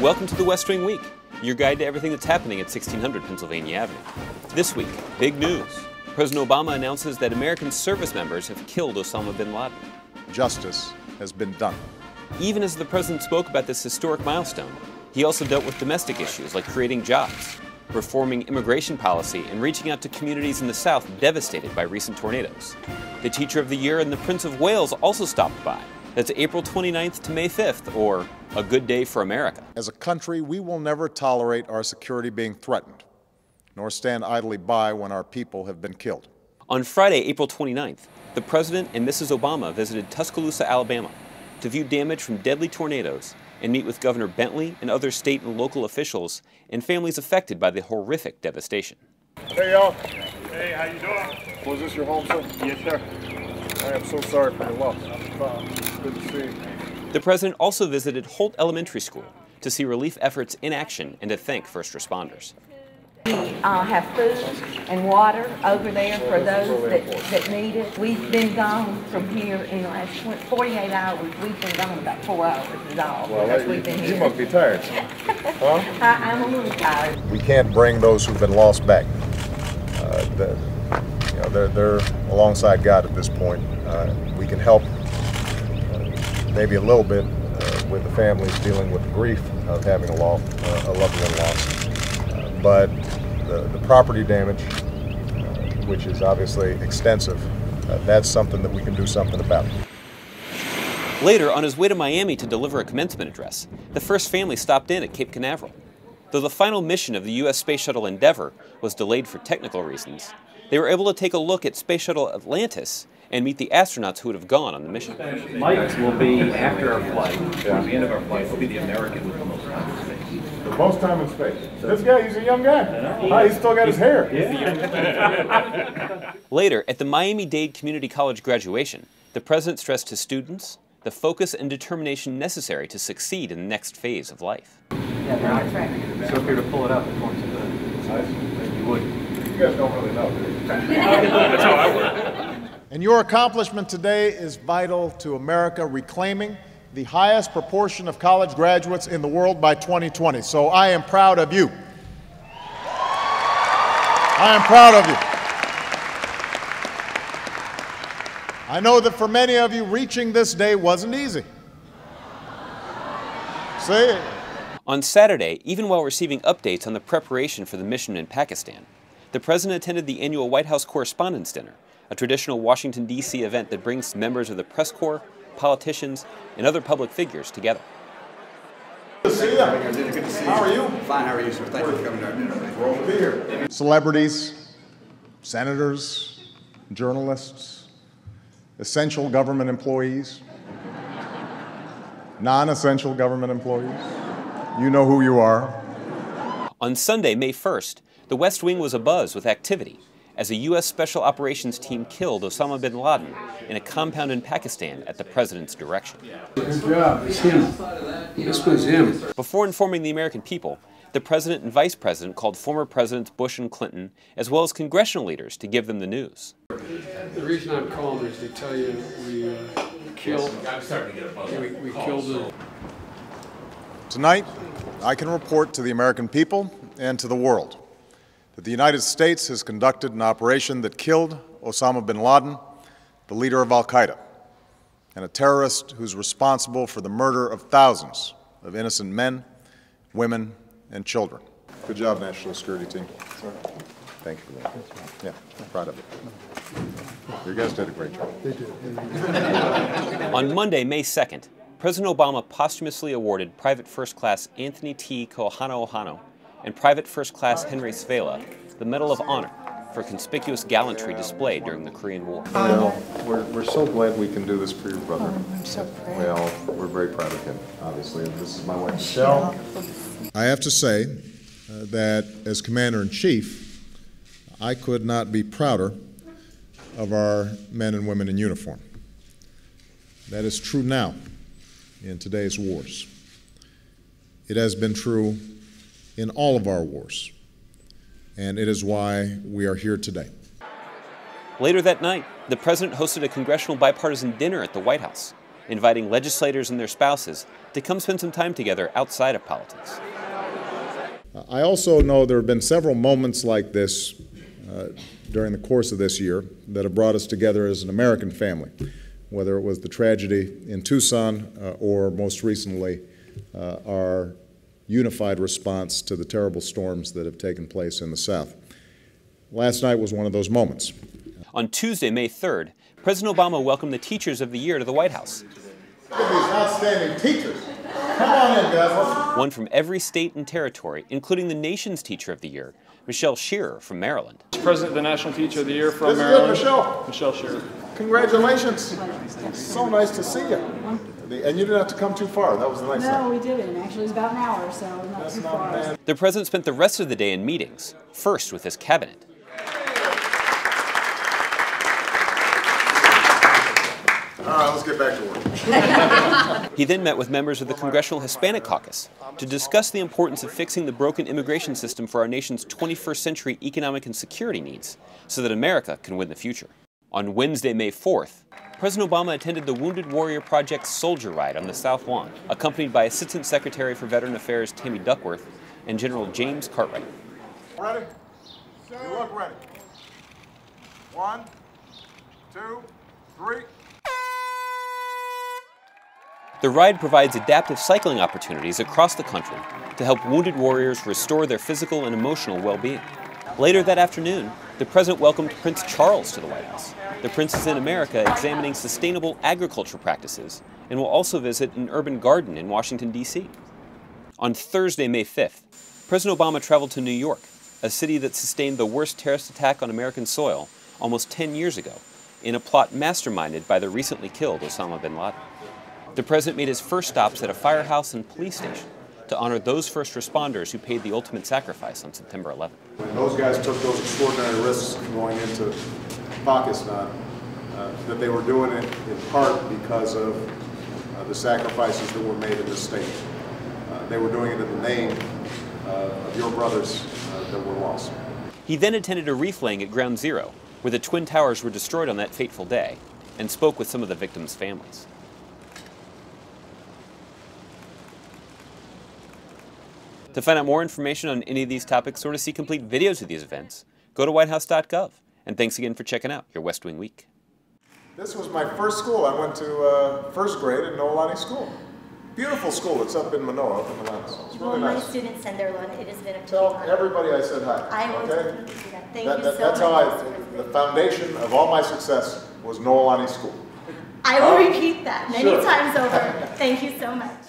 Welcome to the West Wing Week, your guide to everything that's happening at 1600 Pennsylvania Avenue. This week, big news. President Obama announces that American service members have killed Osama bin Laden. Justice has been done. Even as the president spoke about this historic milestone, he also dealt with domestic issues like creating jobs, reforming immigration policy, and reaching out to communities in the South devastated by recent tornadoes. The Teacher of the Year and the Prince of Wales also stopped by. That's April 29th to May 5th, or a good day for America. As a country, we will never tolerate our security being threatened, nor stand idly by when our people have been killed. On Friday, April 29th, the President and Mrs. Obama visited Tuscaloosa, Alabama, to view damage from deadly tornadoes and meet with Governor Bentley and other state and local officials and families affected by the horrific devastation. Hey, y'all. Hey, how you doing? Was this your home, sir? Yes, sir. I am so sorry for your loss. Good to see you. The President also visited Holt Elementary School to see relief efforts in action and to thank first responders. We have food and water over there for those that need it. We've been gone from here in the last 48 hours. We've been gone about 4 hours is all. Well, we've been you here. must be tired. Huh? I'm a little tired. We can't bring those who've been lost back. They're alongside God at this point. We can help maybe a little bit with the families dealing with the grief of having a loved one lost. But the property damage, which is obviously extensive, that's something that we can do something about. Later, on his way to Miami to deliver a commencement address, the first family stopped in at Cape Canaveral. Though the final mission of the U.S. Space Shuttle Endeavour was delayed for technical reasons, they were able to take a look at Space Shuttle Atlantis and meet the astronauts who would have gone on the mission. Mike will be, after our flight, towards the end of our flight, will be the American with the most time in space. The most time in space. This guy, he's a young guy. He's still got his hair. Yeah. Later, at the Miami-Dade Community College graduation, the president stressed to students the focus and determination necessary to succeed in the next phase of life. Yeah, right. So if you were to pull it up, it forms a good. You would. You guys don't really know, do you? That's how I work. And your accomplishment today is vital to America reclaiming the highest proportion of college graduates in the world by 2020. So I am proud of you. I am proud of you. I know that for many of you, reaching this day wasn't easy. See? On Saturday, even while receiving updates on the preparation for the mission in Pakistan, the president attended the annual White House Correspondents' Dinner, a traditional Washington, D.C. event that brings members of the press corps, politicians, and other public figures together. Good to see you. Good to see you. How are you? Fine, how are you, sir? Thank you for coming to our dinner. We're over here. Celebrities, senators, journalists, essential government employees, non-essential government employees. You know who you are. On Sunday, May 1st, the West Wing was abuzz with activity as a U.S. Special Operations team killed Osama bin Laden in a compound in Pakistan at the president's direction. Good job. It's him. This was him. Before informing the American people, the president and vice president called former presidents Bush and Clinton, as well as congressional leaders, to give them the news. The reason I'm calling is to tell you we killed him. Tonight, I can report to the American people and to the world that the United States has conducted an operation that killed Osama bin Laden, the leader of al-Qaeda, and a terrorist who's responsible for the murder of thousands of innocent men, women, and children. Good job, National Security Team. Thank you for that. Yeah, I'm proud of it. You guys did a great job. They did. On Monday, May 2nd, President Obama posthumously awarded Private First Class Anthony T. Kohano and Private First Class Henry Svela the Medal of Honor for conspicuous gallantry displayed during the Korean War. Well, we're so glad we can do this for your brother. Oh, I'm so proud. Well, we're very proud of him, obviously. This is my wife, Michelle. I have to say that as Commander-in-Chief, I could not be prouder of our men and women in uniform. That is true now in today's wars. It has been true in all of our wars, and it is why we are here today. Later that night, the president hosted a congressional bipartisan dinner at the White House. inviting legislators and their spouses to come spend some time together outside of politics. I also know there have been several moments like this during the course of this year that have brought us together as an American family, whether it was the tragedy in Tucson or most recently our unified response to the terrible storms that have taken place in the South. Last night was one of those moments. On Tuesday, May 3rd, President Obama welcomed the Teachers of the Year to the White House. Look at these outstanding teachers. Come on in, guys. One from every state and territory, including the nation's Teacher of the Year, Michelle Shearer from Maryland. President of the National Teacher of the Year from This is Maryland. good, Michelle. Michelle Shearer. Congratulations. So nice to see you. And you didn't have to come too far. That was the nice thing. No, we didn't. Actually, it was about an hour, so not too far. The president spent the rest of the day in meetings, first with his cabinet. All right, let's get back to work. He then met with members of the Congressional Hispanic Caucus to discuss the importance of fixing the broken immigration system for our nation's 21st century economic and security needs so that America can win the future. On Wednesday, May 4th, President Obama attended the Wounded Warrior Project's Soldier Ride on the South Lawn, accompanied by Assistant Secretary for Veteran Affairs Tammy Duckworth and General James Cartwright. Ready? You look ready. 1, 2, 3. The ride provides adaptive cycling opportunities across the country to help wounded warriors restore their physical and emotional well-being. Later that afternoon, the president welcomed Prince Charles to the White House. The prince is in America examining sustainable agriculture practices and will also visit an urban garden in Washington, D.C. On Thursday, May 5th, President Obama traveled to New York, a city that sustained the worst terrorist attack on American soil almost 10 years ago in a plot masterminded by the recently killed Osama bin Laden. The president made his first stops at a firehouse and police station to honor those first responders who paid the ultimate sacrifice on September 11th. When those guys took those extraordinary risks going into Pakistan, that they were doing it in part because of the sacrifices that were made in this state. They were doing it in the name of your brothers that were lost. He then attended a wreath laying at Ground Zero, where the Twin Towers were destroyed on that fateful day, and spoke with some of the victims' families. To find out more information on any of these topics or to see complete videos of these events, go to whitehouse.gov. And thanks again for checking out your West Wing Week. This was my first school. I went to first grade at Noelani School. Beautiful school. It's up in Manoa, up in the mountains. It's really nice. My students send their love. It has been a Tell everybody I said hi. I will okay? do that. Thank you so that's much. The foundation of all my success was Noelani School. I will repeat that many times over. Thank you so much.